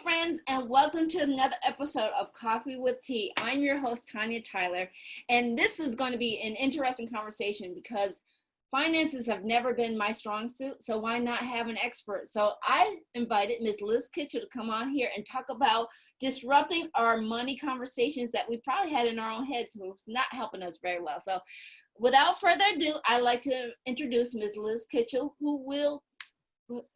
friends, and welcome to another episode of Coffee with Tea. I'm your host, Tonia Tyler, and this is going to be an interesting conversation because finances have never been my strong suit, so why not have an expert? So I invited Ms. Liz Kitchell to come on here and talk about disrupting our money conversations that we probably had in our own heads, who's not helping us very well. So without further ado, I'd like to introduce Ms. Liz Kitchell, who will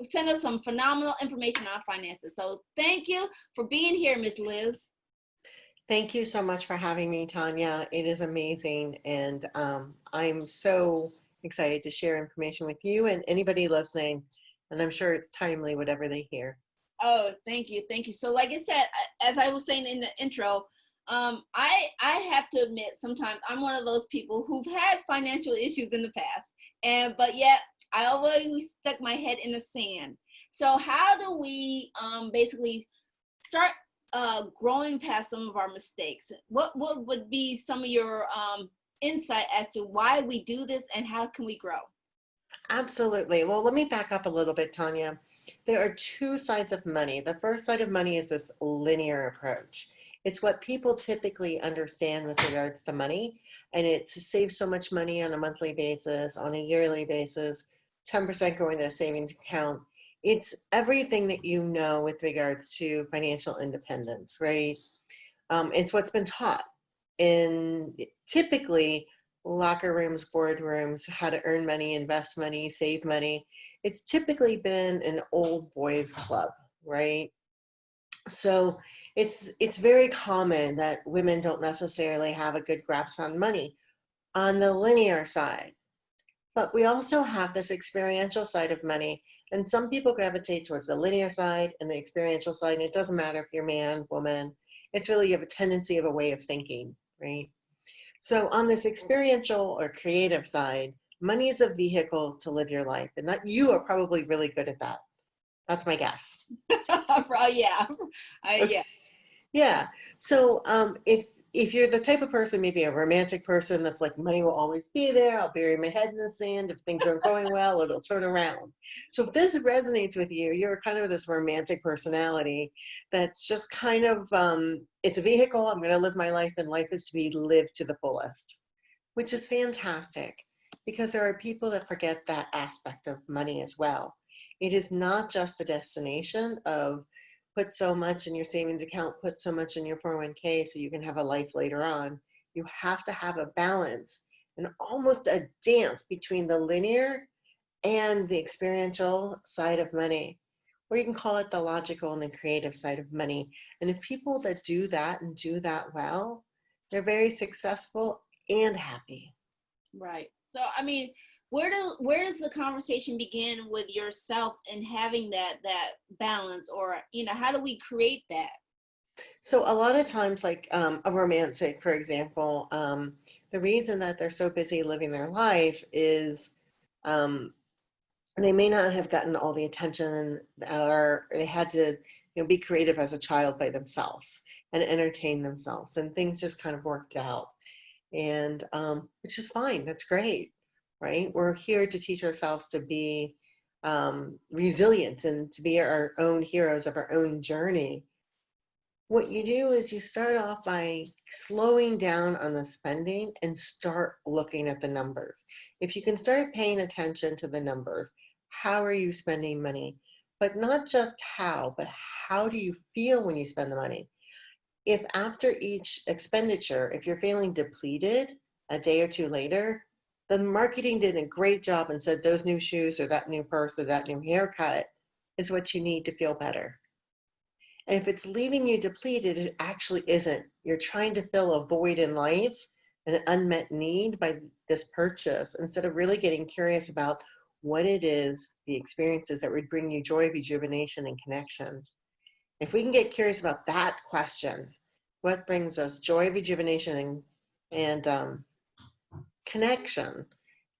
send us some phenomenal information on finances. So thank you for being here, Ms. Liz. Thank you so much for having me, Tonia. It is amazing. And I'm so excited to share information with you and anybody listening. And I'm sure it's timely, whatever they hear. Oh, thank you. Thank you. So like I said, as I was saying in the intro, I have to admit, sometimes I'm one of those people who've had financial issues in the past, but yet I always stuck my head in the sand. So how do we basically start growing past some of our mistakes? What would be some of your insight as to why we do this and how can we grow? Absolutely. Well, let me back up a little bit, Tonia. There are two sides of money. The first side of money is this linear approach. It's what people typically understand with regards to money, and it's to save so much money on a monthly basis, on a yearly basis, 10% going to a savings account. It's everything that you know with regards to financial independence, right? It's what's been taught in typically locker rooms, boardrooms, how to earn money, invest money, save money. It's typically been an old boys club, right? So it's very common that women don't necessarily have a good grasp on money on the linear side. But we also have this experiential side of money. And some people gravitate towards the linear side and the experiential side. And it doesn't matter if you're man, woman. It's really you have a tendency of a way of thinking, right? So on this experiential or creative side, money is a vehicle to live your life. And that you are probably really good at that. That's my guess. Yeah. Yeah. Yeah. So if you're the type of person, maybe a romantic person that's like, money will always be there. I'll bury my head in the sand. If things aren't going well, it'll turn around. So if this resonates with you, you're kind of this romantic personality that's just kind of, it's a vehicle. I'm going to live my life, and life is to be lived to the fullest, which is fantastic because there are people that forget that aspect of money as well. It is not just a destination of put so much in your savings account, put so much in your 401k so you can have a life later on. You have to have a balance and almost a dance between the linear and the experiential side of money, or you can call it the logical and the creative side of money. And if people that do that and do that well, they're very successful and happy. Right. So I mean, where does the conversation begin with yourself and having that balance, or how do we create that? So a lot of times, like a romantic, for example, the reason that they're so busy living their life is they may not have gotten all the attention, or they had to be creative as a child by themselves and entertain themselves, and things just kind of worked out, and which is fine. That's great, right? We're here to teach ourselves to be resilient and to be our own heroes of our own journey. What you do is you start off by slowing down on the spending and start looking at the numbers. If you can start paying attention to the numbers, how are you spending money? But not just how, but how do you feel when you spend the money? If after each expenditure, if you're feeling depleted a day or two later, the marketing did a great job and said those new shoes or that new purse or that new haircut is what you need to feel better. And if it's leaving you depleted, it actually isn't. You're trying to fill a void in life, an unmet need by this purchase, instead of really getting curious about what it is, the experiences that would bring you joy, rejuvenation, and connection. If we can get curious about that question, what brings us joy, rejuvenation, and connection,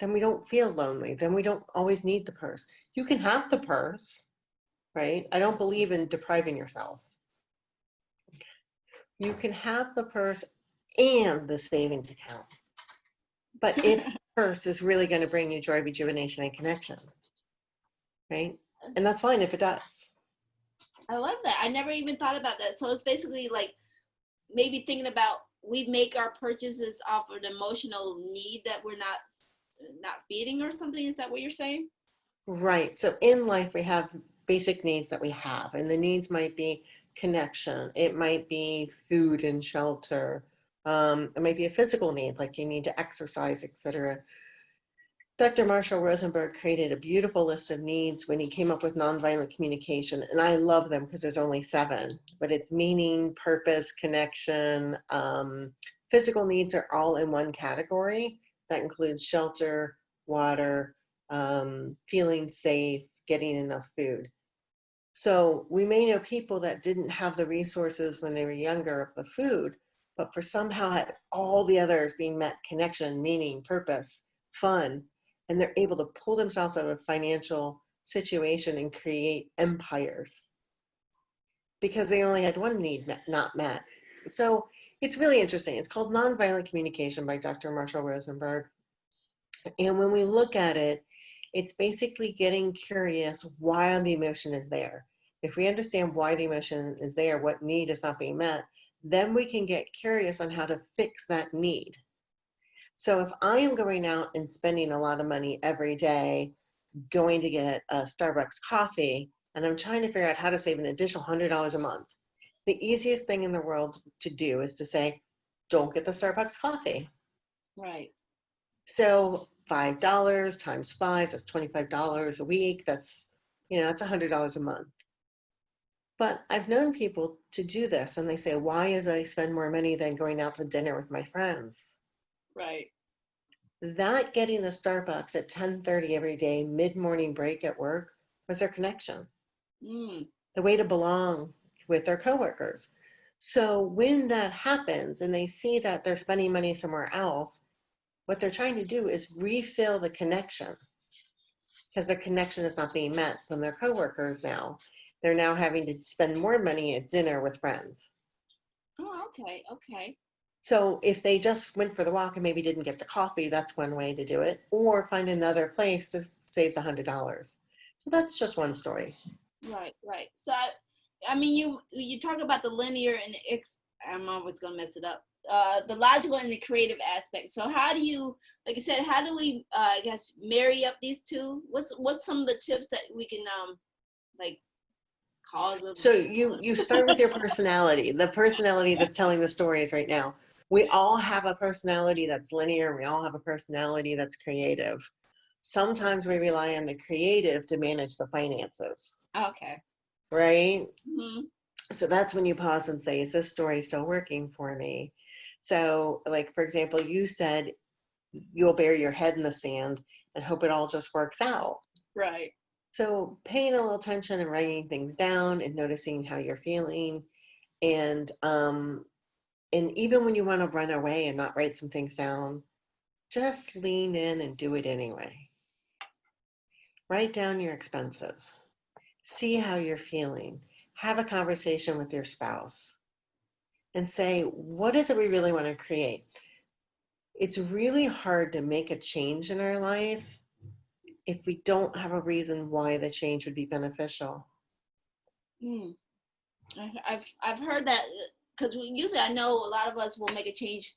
then we don't feel lonely. Then we don't always need the purse. You can have the purse, right? I don't believe in depriving yourself. You can have the purse and the savings account. But if the purse is really going to bring you joy, rejuvenation, and connection, right? And that's fine if it does. I love that. I never even thought about that. So it's basically like maybe thinking about we make our purchases off of an emotional need that we're not feeding or something. Is that what you're saying? Right. So in life, we have basic needs that we have, and the needs might be connection, it might be food and shelter, it might be a physical need, like you need to exercise, etc. Dr. Marshall Rosenberg created a beautiful list of needs when he came up with nonviolent communication, and I love them because there's only 7, but it's meaning, purpose, connection. Physical needs are all in one category. That includes shelter, water, feeling safe, getting enough food. So we may know people that didn't have the resources when they were younger of the food, but for somehow had all the others being met: connection, meaning, purpose, fun, and they're able to pull themselves out of a financial situation and create empires because they only had one need not met. So it's really interesting. It's called Nonviolent Communication by Dr. Marshall Rosenberg. And when we look at it, it's basically getting curious why the emotion is there. If we understand why the emotion is there, what need is not being met, then we can get curious on how to fix that need. So if I am going out and spending a lot of money every day, going to get a Starbucks coffee, and I'm trying to figure out how to save an additional $100 a month, the easiest thing in the world to do is to say, don't get the Starbucks coffee. Right. So $5 times 5, that's $25 a week. That's, that's $100 a month. But I've known people to do this and they say, why is I spend more money than going out to dinner with my friends? Right. That getting the Starbucks at 10:30 every day, mid-morning break at work, was their connection. Mm. The way to belong with their coworkers. So when that happens and they see that they're spending money somewhere else, what they're trying to do is refill the connection because their connection is not being met from their coworkers now. They're now having to spend more money at dinner with friends. Oh, okay. Okay. So if they just went for the walk and maybe didn't get the coffee, that's one way to do it, or find another place to save the $100. So that's just one story. Right. Right. So I mean, you talk about the linear and the I'm always gonna mess it up. The logical and the creative aspect. So how do you, like I said, how do we, I guess, marry up these two? What's some of the tips that we can like cause them? So you start with your personality, the personality that's telling the stories right now. We all have a personality that's linear. We all have a personality that's creative. Sometimes we rely on the creative to manage the finances, Okay. right? Mm-hmm. So that's when you pause and say, is this story still working for me? So, like, for example, you said you'll bury your head in the sand and hope it all just works out. Right. So paying a little attention and writing things down and noticing how you're feeling, and even when you want to run away and not write some things down, just lean in and do it anyway. Write down your expenses. See how you're feeling. Have a conversation with your spouse and say, what is it we really want to create? It's really hard to make a change in our life if we don't have a reason why the change would be beneficial. Mm. I've heard that because usually I know a lot of us will make a change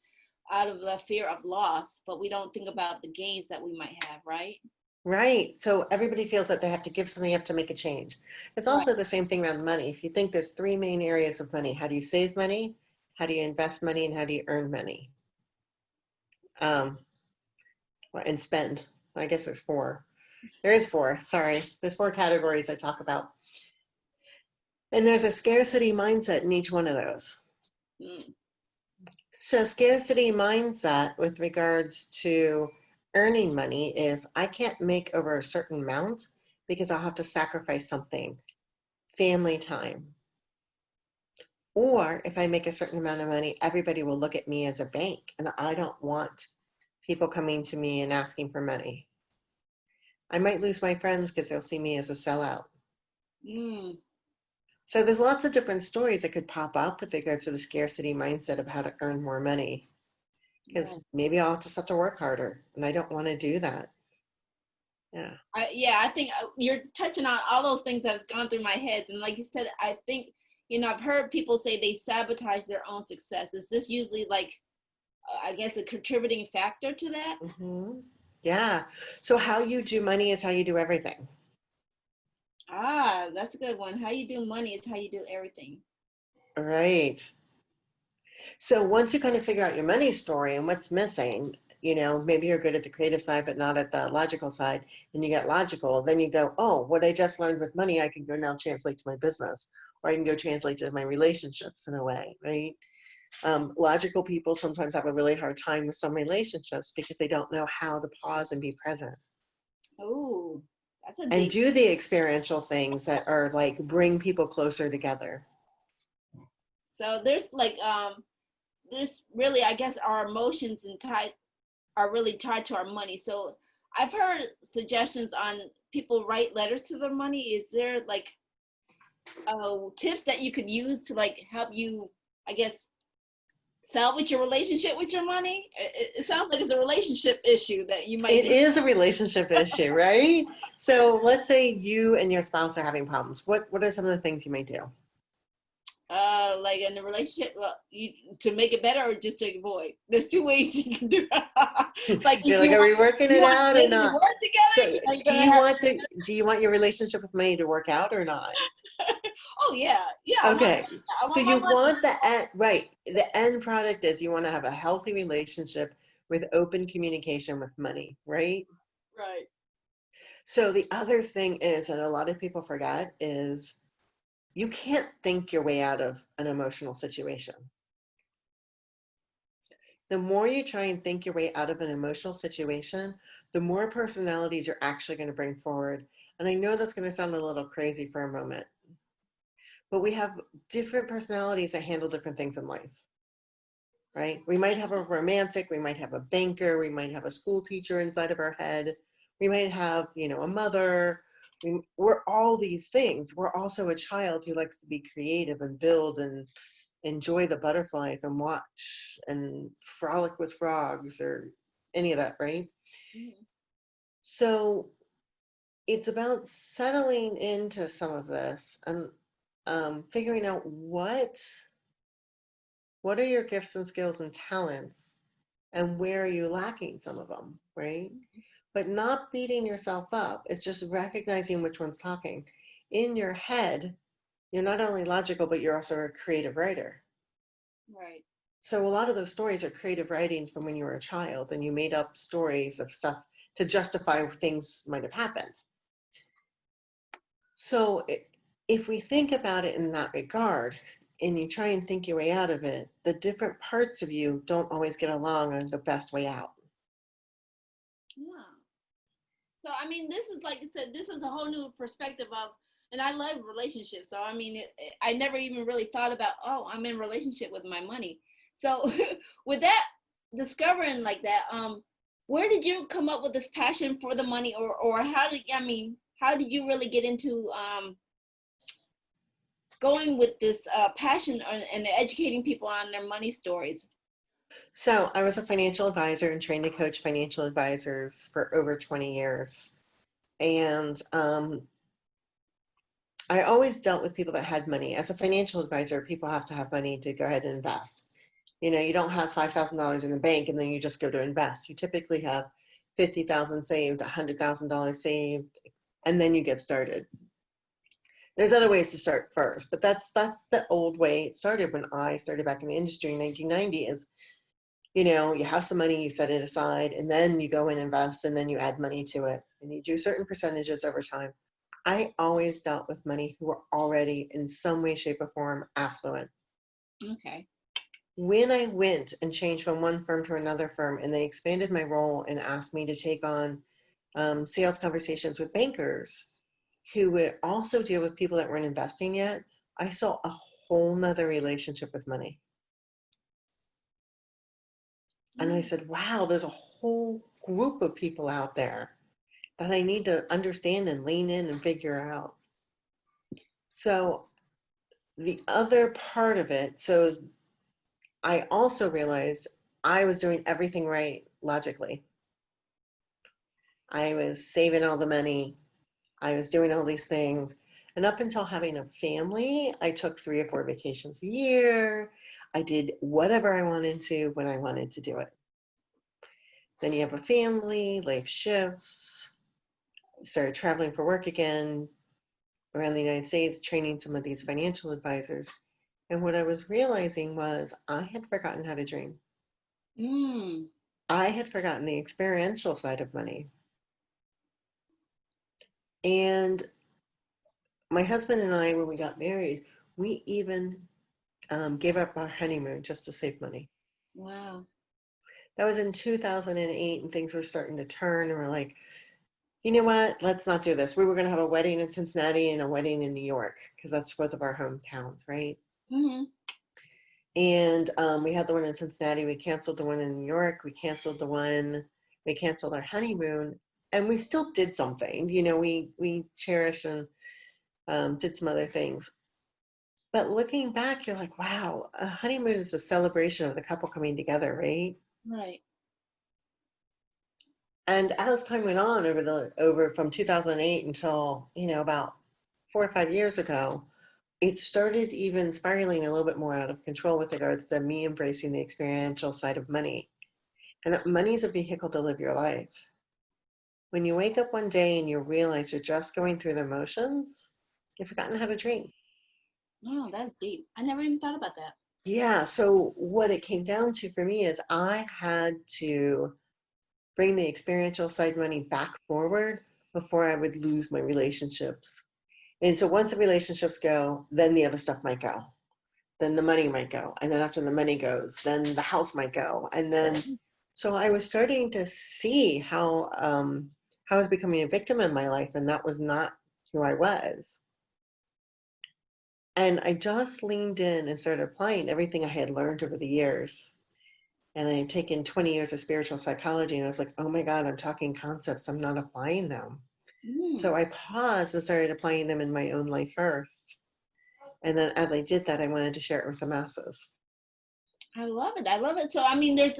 out of the fear of loss, but we don't think about the gains that we might have, right? Right. So everybody feels that they have to give something up to make a change. It's Right. also the same thing around money. If you think there's 3 main areas of money: how do you save money, how do you invest money, and how do you earn money? Um, and spend. I guess there's 4. There is 4. Sorry. There's 4 categories I talk about. And there's a scarcity mindset in each one of those. Mm. So scarcity mindset with regards to earning money is I can't make over a certain amount because I'll have to sacrifice something, family time. Or if I make a certain amount of money, everybody will look at me as a bank, and I don't want people coming to me and asking for money. I might lose my friends because they'll see me as a sellout. Mm. So there's lots of different stories that could pop up with regards to the scarcity mindset of how to earn more money. Right. Because maybe I'll just have to work harder, and I don't want to do that. Yeah. I think you're touching on all those things that have gone through my head. And like you said, I think, I've heard people say they sabotage their own success. Is this usually like, I guess, a contributing factor to that? Hmm. Yeah. So how you do money is how you do everything. Ah, that's a good one. How you do money is how you do everything. Right. So once you kind of figure out your money story and what's missing, maybe you're good at the creative side, but not at the logical side, and you get logical, then you go, oh, what I just learned with money, I can go now translate to my business, or I can go translate to my relationships in a way, right? Logical people sometimes have a really hard time with some relationships because they don't know how to pause and be present Oh, that's a and deep. do the experiential things that are like bring people closer together. So there's really, I guess, our emotions and tied are really tied to our money. So I've heard suggestions on people write letters to their money. Is there like tips that you could use to like help you, I guess, salvage your relationship with your money? It sounds like it's a relationship issue that you might It need. is a relationship issue, right? So let's say you and your spouse are having problems. What are some of the things you may do? Like in the relationship, well, to make it better or just to avoid. There's two ways you can do it. It's like if You're like, are we working you it want out or them to not? work together, So you're gonna have. do you want your relationship with money to work out or not? Oh yeah, yeah. Okay. I So want my you money. want the end, right. The end product is you want to have a healthy relationship with open communication with money, right? Right. So the other thing is, and a lot of people forget, is you can't think your way out of an emotional situation. The more you try and think your way out of an emotional situation, the more personalities you're actually going to bring forward. And I know that's going to sound a little crazy for a moment, but we have different personalities that handle different things in life, right? We might have a romantic, we might have a banker, we might have a school teacher inside of our head, we might have, a mother. We're all these things. We're also a child who likes to be creative and build and enjoy the butterflies and watch and frolic with frogs or any of that, right? Mhm. So it's about settling into some of this and figuring out what are your gifts and skills and talents and where are you lacking some of them, right? But not beating yourself up. It's just recognizing which one's talking. In your head, you're not only logical, but you're also a creative writer. Right. So a lot of those stories are creative writings from when you were a child and you made up stories of stuff to justify things might have happened. So if we think about it in that regard and you try and think your way out of it, the different parts of you don't always get along on the best way out. Yeah. So I mean, this is like I said, this is a whole new perspective of, and I love relationships. So I mean, I never even really thought about, oh, I'm in a relationship with my money. So with that discovering like that, where did you come up with this passion for the money, or how did you really get into going with this passion and educating people on their money stories? So I was a financial advisor and trained to coach financial advisors for over 20 years. And I always dealt with people that had money. As a financial advisor, people have to have money to go ahead and invest. You don't have $5,000 in the bank and then you just go to invest. You typically have 50,000 saved, $100,000 saved, and then you get started. There's other ways to start first, but that's the old way it started when I started back in the industry in 1990 is, you have some money, you set it aside, and then you go and invest, and then you add money to it, and you do certain percentages over time. I always dealt with money who were already in some way, shape, or form affluent. Okay. When I went and changed from one firm to another firm, and they expanded my role and asked me to take on sales conversations with bankers who would also deal with people that weren't investing yet, I saw a whole nother relationship with money. And I said, wow, there's a whole group of people out there that I need to understand and lean in and figure out. So the other part of it, so I also realized I was doing everything right logically. I was saving all the money. I was doing all these things. And up until having a family, I took 3 or 4 vacations a year. I did whatever I wanted to when I wanted to do it. Then you have a family, life shifts, started traveling for work again around the United States, training some of these financial advisors. And what I was realizing was I had forgotten how to dream. Mm. I had forgotten the experiential side of money. And my husband and I, when we got married, we even gave up our honeymoon just to save money. Wow. That was in 2008, and things were starting to turn. And we're like, you know what? Let's not do this. We were going to have a wedding in Cincinnati and a wedding in New York because that's both of our hometowns, right? Mm-hmm. And we had the one in Cincinnati. We canceled the one in New York. We canceled our honeymoon, and we still did something. You know, we cherished and did some other things. But looking back, you're like, wow, a honeymoon is a celebration of the couple coming together, right? Right. And as time went on over from 2008 until, about 4 or 5 years ago, it started even spiraling a little bit more out of control with regards to me embracing the experiential side of money. And that money is a vehicle to live your life. When you wake up one day and you realize you're just going through the motions, you've forgotten how to dream. Oh, that's deep. I never even thought about that. Yeah, so what it came down to for me is I had to bring the experiential side money back forward before I would lose my relationships. And so once the relationships go, then the other stuff might go. Then the money might go. And then after the money goes, then the house might go. And then, so I was starting to see how I was becoming a victim in my life, and that was not who I was. And I just leaned in and started applying everything I had learned over the years. And I had taken 20 years of spiritual psychology, and I was like, oh my God, I'm talking concepts, I'm not applying them. So I paused and started applying them in my own life first. And then as I did that, I wanted to share it with the masses. I love it. I love it. So I mean, there's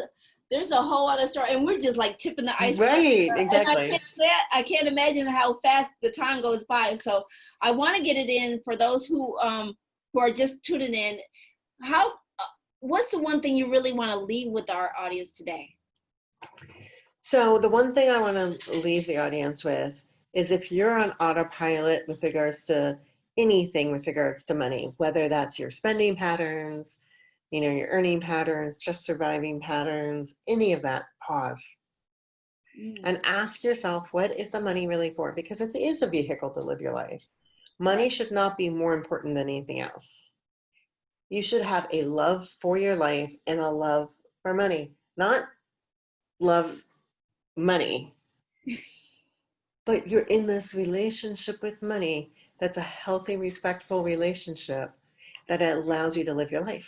a whole other story, and we're just like tipping the iceberg. Right, And exactly. I can't imagine how fast the time goes by. So I want to get it in for those who are just tuning in. What's the one thing you really want to leave with our audience today? So the one thing I want to leave the audience with is if you're on autopilot with regards to anything with regards to money, whether that's your spending patterns, your earning patterns, just surviving patterns, any of that, pause. And ask yourself, what is the money really for? Because it is a vehicle to live your life. Money should not be more important than anything else. You should have a love for your life and a love for money, not love money, but you're in this relationship with money that's a healthy, respectful relationship that allows you to live your life.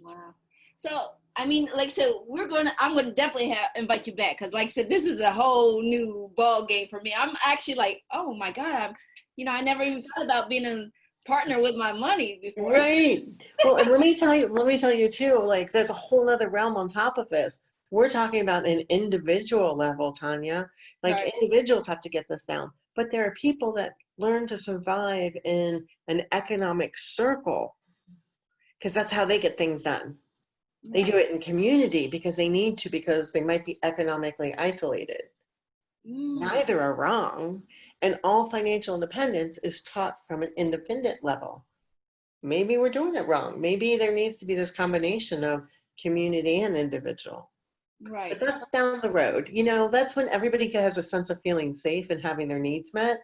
Wow. So, I mean, like I said, I'm going to definitely invite you back. Cause like I said, this is a whole new ball game for me. I'm actually like, oh my God, I never even thought about being a partner with my money before. Right. Well, and let me tell you too, like there's a whole other realm on top of this. We're talking about an individual level, Tonia. Like Right. individuals have to get this down. But there are people that learn to survive in an economic circle because that's how they get things done. They do it in community because they need to, because they might be economically isolated. Neither are wrong. And all financial independence is taught from an independent level. Maybe we're doing it wrong. Maybe there needs to be this combination of community and individual. Right. But that's down the road. That's when everybody has a sense of feeling safe and having their needs met.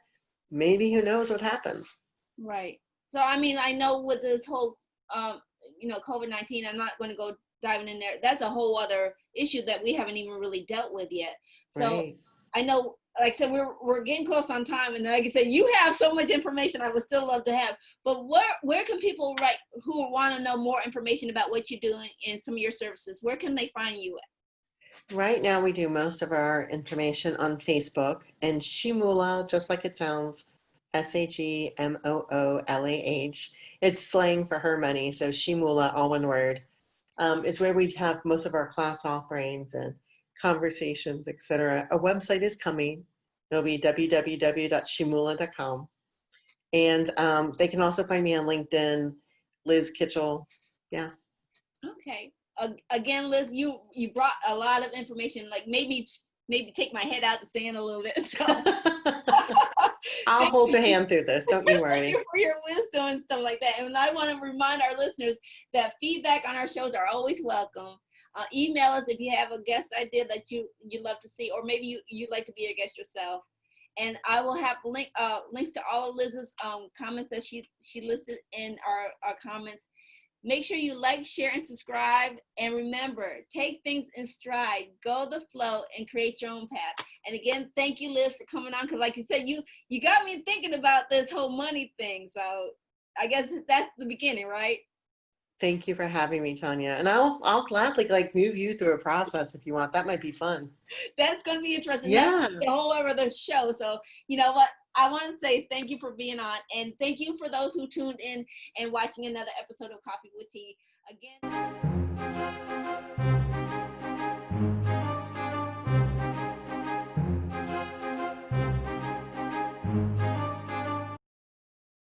Maybe who knows what happens. Right. So, I mean, I know with this whole, COVID-19, I'm not going to go diving in there. That's a whole other issue that we haven't even really dealt with yet. So Right. I know, like I said, we're getting close on time. And like I said, you have so much information I would still love to have. But where can people who want to know more information about what you're doing and some of your services, where can they find you at? Right now we do most of our information on Facebook, and SheMoolah, just like it sounds, SheMoolah. It's slang for her money, so SheMoolah, all one word. It's where we have most of our class offerings and conversations, etc. A website is coming. It'll be www.SheMoolah.com. And they can also find me on LinkedIn, Liz Kitchell. Yeah. Okay. Again, Liz, you brought a lot of information, like maybe take my head out the sand a little bit. So I'll thank hold your hand through this. Don't you worry. you for your wisdom and stuff like that. And I want to remind our listeners that feedback on our shows are always welcome. Email us if you have a guest idea that you'd love to see, or maybe you'd like to be a guest yourself. And I will have links to all of Liz's comments that she listed in our comments. Make sure you like, share, and subscribe. And remember, take things in stride, go the flow, and create your own path. And again, thank you, Liz, for coming on. Because like you said, you got me thinking about this whole money thing. So I guess that's the beginning, right? Thank you for having me, Tonia. And I'll gladly like move you through a process if you want. That might be fun. That's going to be interesting. Yeah. That's a whole other show. So you know what? I want to say thank you for being on, and thank you for those who tuned in and watching another episode of Coffee with Tea. Again.